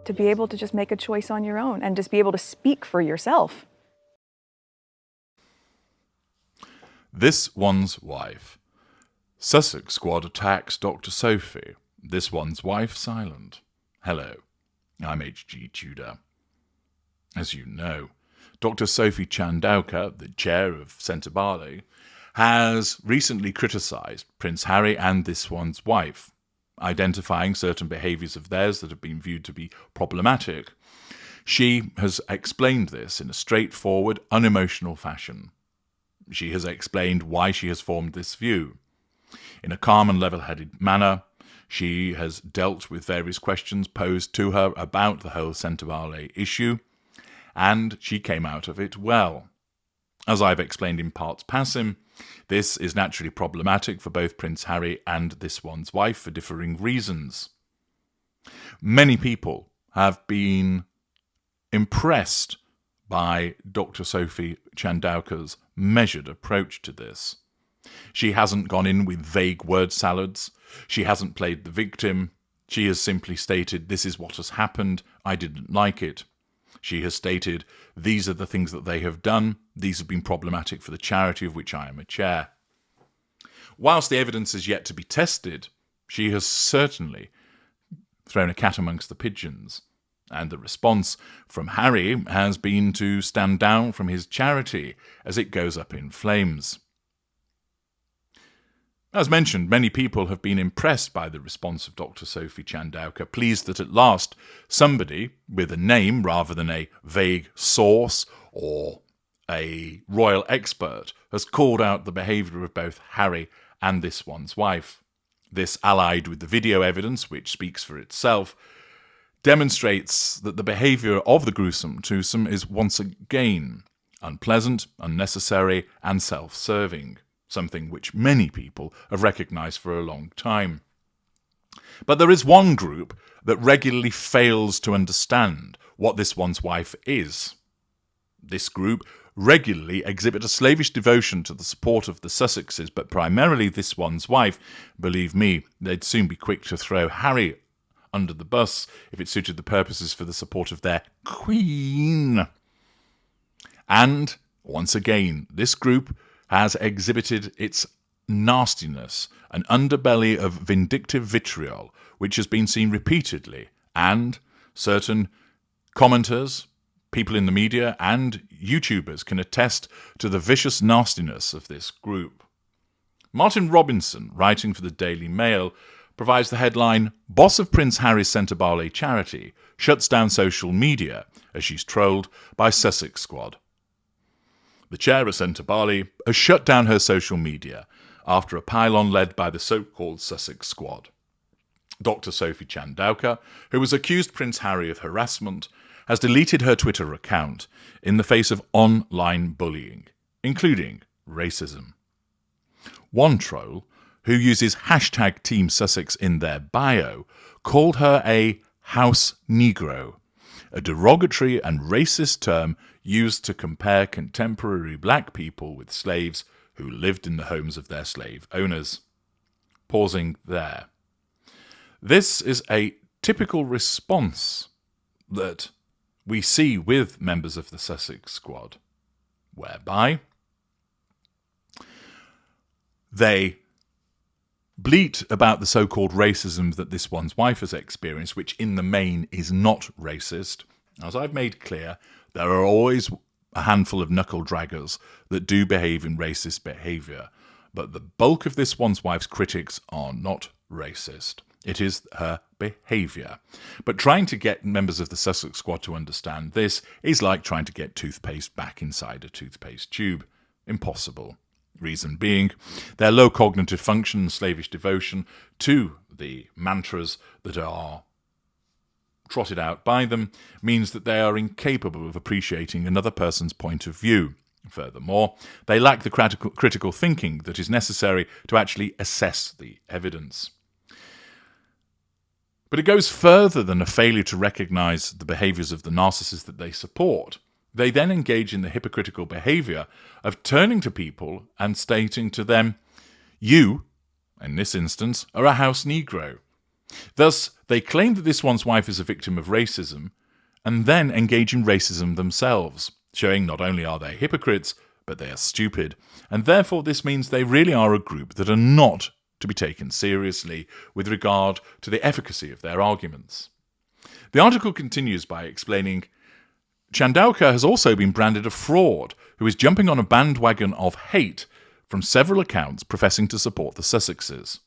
to be able to just make a choice on your own and just be able to speak for yourself. This one's wife. Sussex Squad attacks Dr. Sophie. This one's wife silent. Hello, I'm H.G. Tudor. As you know, Dr. Sophie Chandauka, the chair of Centre Barley, has recently criticised Prince Harry and this one's wife, identifying certain behaviours of theirs that have been viewed to be problematic. She has explained this in a straightforward, unemotional fashion. She has explained why she has formed this view. In a calm and level-headed manner, she has dealt with various questions posed to her about the whole Centre Barley issue, and she came out of it well. As I've explained in parts passing, this is naturally problematic for both Prince Harry and this one's wife for differing reasons. Many people have been impressed by Dr. Sophie Chandauka's measured approach to this. She hasn't gone in with vague word salads. She hasn't played the victim. She has simply stated, this is what has happened. I didn't like it. She has stated, these are the things that they have done. These have been problematic for the charity of which I am a chair. Whilst the evidence is yet to be tested, she has certainly thrown a cat amongst the pigeons. And the response from Harry has been to stand down from his charity as it goes up in flames. As mentioned, many people have been impressed by the response of Dr. Sophie Chandauka, pleased that at last somebody with a name rather than a vague source or a royal expert has called out the behaviour of both Harry and this one's wife. This, allied with the video evidence, which speaks for itself, demonstrates that the behaviour of the gruesome twosome is once again unpleasant, unnecessary and self-serving, something which many people have recognised for a long time. But there is one group that regularly fails to understand what this one's wife is. This group regularly exhibit a slavish devotion to the support of the Sussexes, but primarily this one's wife. Believe me, they'd soon be quick to throw Harry under the bus if it suited the purposes for the support of their queen. And, once again, this group has exhibited its nastiness, an underbelly of vindictive vitriol, which has been seen repeatedly, and certain commenters, people in the media, and YouTubers can attest to the vicious nastiness of this group. Martin Robinson, writing for the Daily Mail, provides the headline, "Boss of Prince Harry's Centre Barley charity shuts down social media as she's trolled by Sussex Squad." The chair of Centre Barley has shut down her social media after a pile-on led by the so-called Sussex Squad. Dr. Sophie Chandauka, who has accused Prince Harry of harassment, has deleted her Twitter account in the face of online bullying, including racism. One troll, who uses hashtag Team Sussex in their bio, called her a house negro, a derogatory and racist term used to compare contemporary black people with slaves who lived in the homes of their slave owners. Pausing there. This is a typical response that we see with members of the Sussex Squad, whereby they bleat about the so-called racism that this one's wife has experienced, which in the main is not racist. As I've made clear, there are always a handful of knuckle-draggers that do behave in racist behaviour, but the bulk of this one's wife's critics are not racist. It is her behaviour. But trying to get members of the Sussex Squad to understand this is like trying to get toothpaste back inside a toothpaste tube. Impossible. Reason being, their low cognitive function and slavish devotion to the mantras that are trotted out by them means that they are incapable of appreciating another person's point of view. Furthermore, they lack the critical thinking that is necessary to actually assess the evidence. But it goes further than a failure to recognise the behaviours of the narcissists that they support. They then engage in the hypocritical behaviour of turning to people and stating to them, "You, in this instance, are a house negro. Thus, they claim that this one's wife is a victim of racism, and then engage in racism themselves, showing not only are they hypocrites, but they are stupid, and therefore this means they really are a group that are not to be taken seriously with regard to the efficacy of their arguments. The article continues by explaining, Chandauka has also been branded a fraud who is jumping on a bandwagon of hate from several accounts professing to support the Sussexes.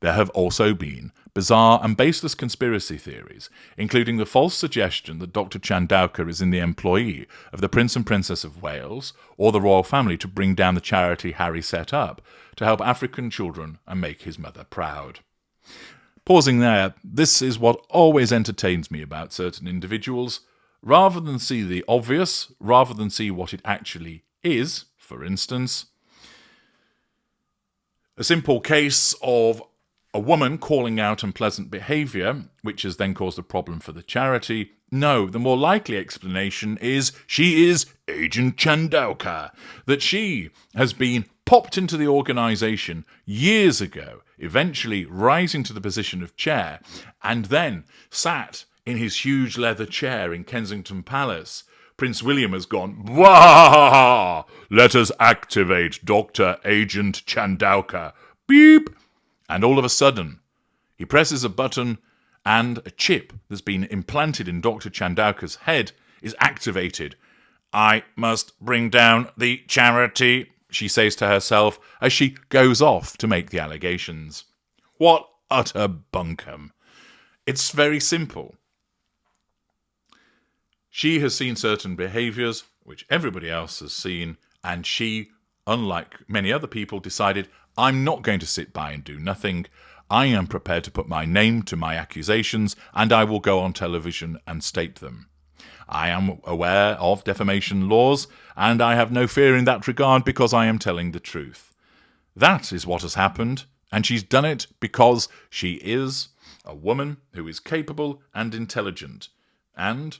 There have also been bizarre and baseless conspiracy theories, including the false suggestion that Dr. Chandauka is in the employ of the Prince and Princess of Wales or the royal family to bring down the charity Harry set up to help African children and make his mother proud. Pausing there, this is what always entertains me about certain individuals. Rather than see the obvious, rather than see what it actually is, for instance, a simple case of a woman calling out unpleasant behaviour, which has then caused a problem for the charity. No, the more likely explanation is she is Agent Chandauka, that she has been popped into the organisation years ago, eventually rising to the position of chair, and then sat in his huge leather chair in Kensington Palace. Prince William has gone, "Wah! Let us activate Dr. Agent Chandauka." Beep! And all of a sudden, he presses a button and a chip that's been implanted in Dr. Chandauka's head is activated. "I must bring down the charity," she says to herself as she goes off to make the allegations. What utter bunkum. It's very simple. She has seen certain behaviours, which everybody else has seen, and she, unlike many other people, decided, I'm not going to sit by and do nothing. I am prepared to put my name to my accusations, and I will go on television and state them. I am aware of defamation laws, and I have no fear in that regard because I am telling the truth. That is what has happened, and she's done it because she is a woman who is capable and intelligent, and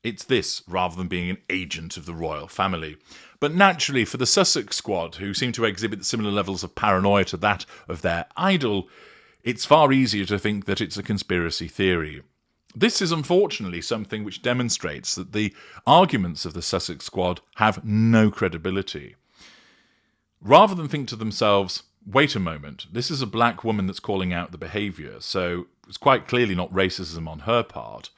it's this rather than being an agent of the royal family. But naturally, for the Sussex Squad, who seem to exhibit similar levels of paranoia to that of their idol, it's far easier to think that it's a conspiracy theory. This is unfortunately something which demonstrates that the arguments of the Sussex Squad have no credibility. Rather than think to themselves, wait a moment, this is a black woman that's calling out the behaviour, so it's quite clearly not racism on her part.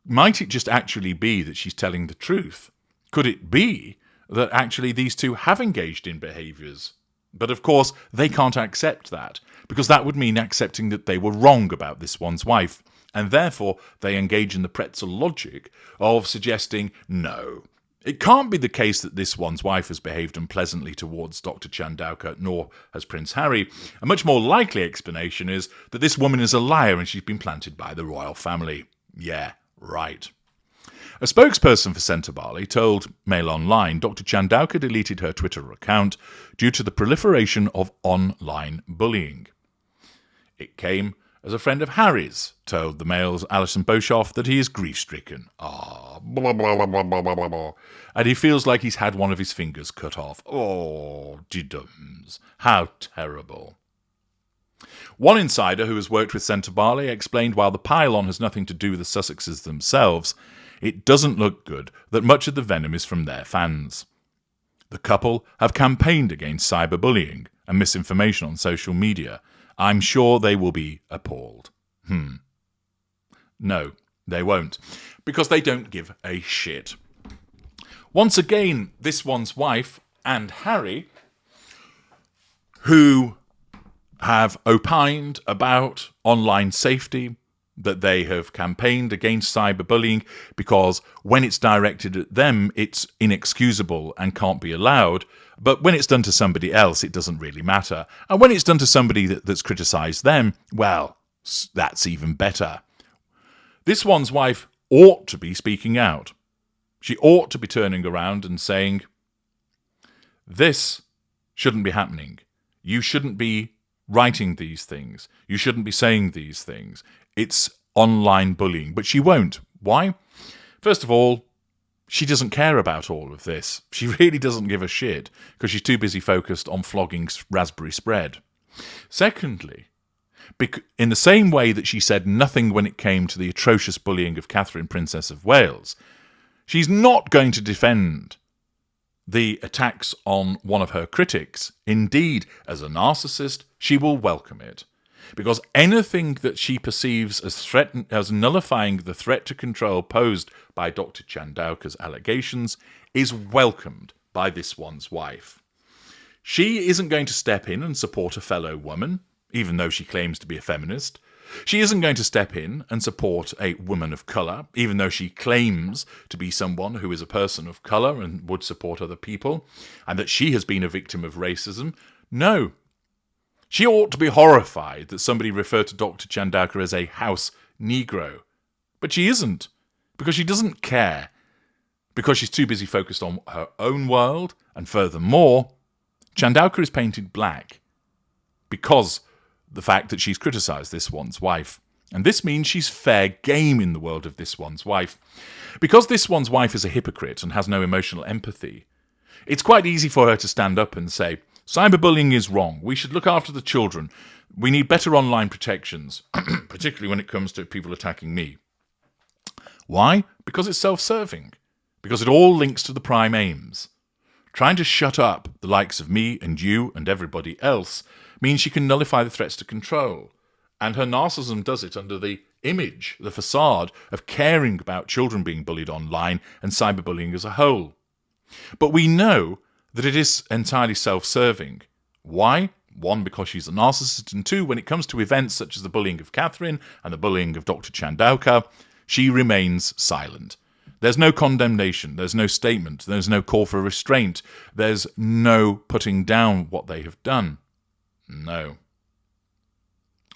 Might it just actually be that she's telling the truth? Could it be that actually these two have engaged in behaviours? But of course, they can't accept that, because that would mean accepting that they were wrong about this one's wife, and therefore they engage in the pretzel logic of suggesting, no, it can't be the case that this one's wife has behaved unpleasantly towards Dr. Chandauka, nor has Prince Harry. A much more likely explanation is that this woman is a liar and she's been planted by the royal family. Yeah, right. A spokesperson for Centre Barley told Mail Online Dr. Chandauka deleted her Twitter account due to the proliferation of online bullying. It came as a friend of Harry's told the Mail's Alison Beauchoff that he is grief-stricken. Blah, blah, blah, blah, blah, blah, blah. And he feels like he's had one of his fingers cut off. Oh, diddums. How terrible. One insider who has worked with Centre Barley explained while the pile-on has nothing to do with the Sussexes themselves, it doesn't look good that much of the venom is from their fans. The couple have campaigned against cyberbullying and misinformation on social media. I'm sure they will be appalled. No, they won't, because they don't give a shit. Once again, this one's wife and Harry, who have opined about online safety, that they have campaigned against cyberbullying because when it's directed at them, it's inexcusable and can't be allowed. But when it's done to somebody else, it doesn't really matter. And when it's done to somebody that's criticised them, well, that's even better. This one's wife ought to be speaking out. She ought to be turning around and saying, this shouldn't be happening. You shouldn't be writing these things. You shouldn't be saying these things. It's online bullying. But she won't. Why? First of all, she doesn't care about all of this. She really doesn't give a shit because she's too busy focused on flogging raspberry spread. Secondly, In the same way that she said nothing when it came to the atrocious bullying of Catherine, Princess of Wales, she's not going to defend the attacks on one of her critics. Indeed, as a narcissist, she will welcome it. Because anything that she perceives as nullifying the threat to control posed by Dr. Chandauka's allegations is welcomed by this one's wife. She isn't going to step in and support a fellow woman, even though she claims to be a feminist. She isn't going to step in and support a woman of colour, even though she claims to be someone who is a person of colour and would support other people, and that she has been a victim of racism. No. She ought to be horrified that somebody referred to Dr. Chandauka as a house Negro. But she isn't, because she doesn't care, because she's too busy focused on her own world, and furthermore, Chandauka is painted black because the fact that she's criticised this one's wife. And this means she's fair game in the world of this one's wife. Because this one's wife is a hypocrite and has no emotional empathy, it's quite easy for her to stand up and say, cyberbullying is wrong, we should look after the children, we need better online protections, particularly when it comes to people attacking me. Why? Because it's self-serving. Because it all links to the prime aims. Trying to shut up the likes of me and you and everybody else means she can nullify the threats to control. And her narcissism does it under the image, the facade of caring about children being bullied online and cyberbullying as a whole. But we know that it is entirely self-serving. Why? One, because she's a narcissist, and two, when it comes to events such as the bullying of Catherine and the bullying of Dr. Chandauka, she remains silent. There's no condemnation, there's no statement, there's no call for restraint, there's no putting down what they have done. No.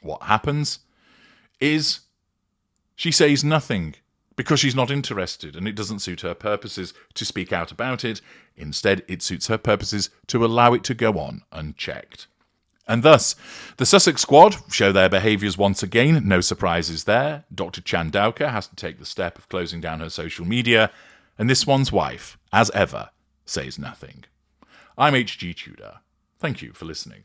What happens is she says nothing because she's not interested and it doesn't suit her purposes to speak out about it. Instead, it suits her purposes to allow it to go on unchecked. And thus, the Sussex Squad show their behaviours once again. No surprises there. Dr. Chandauka has to take the step of closing down her social media, and this one's wife, as ever, says nothing. I'm H.G. Tudor. Thank you for listening.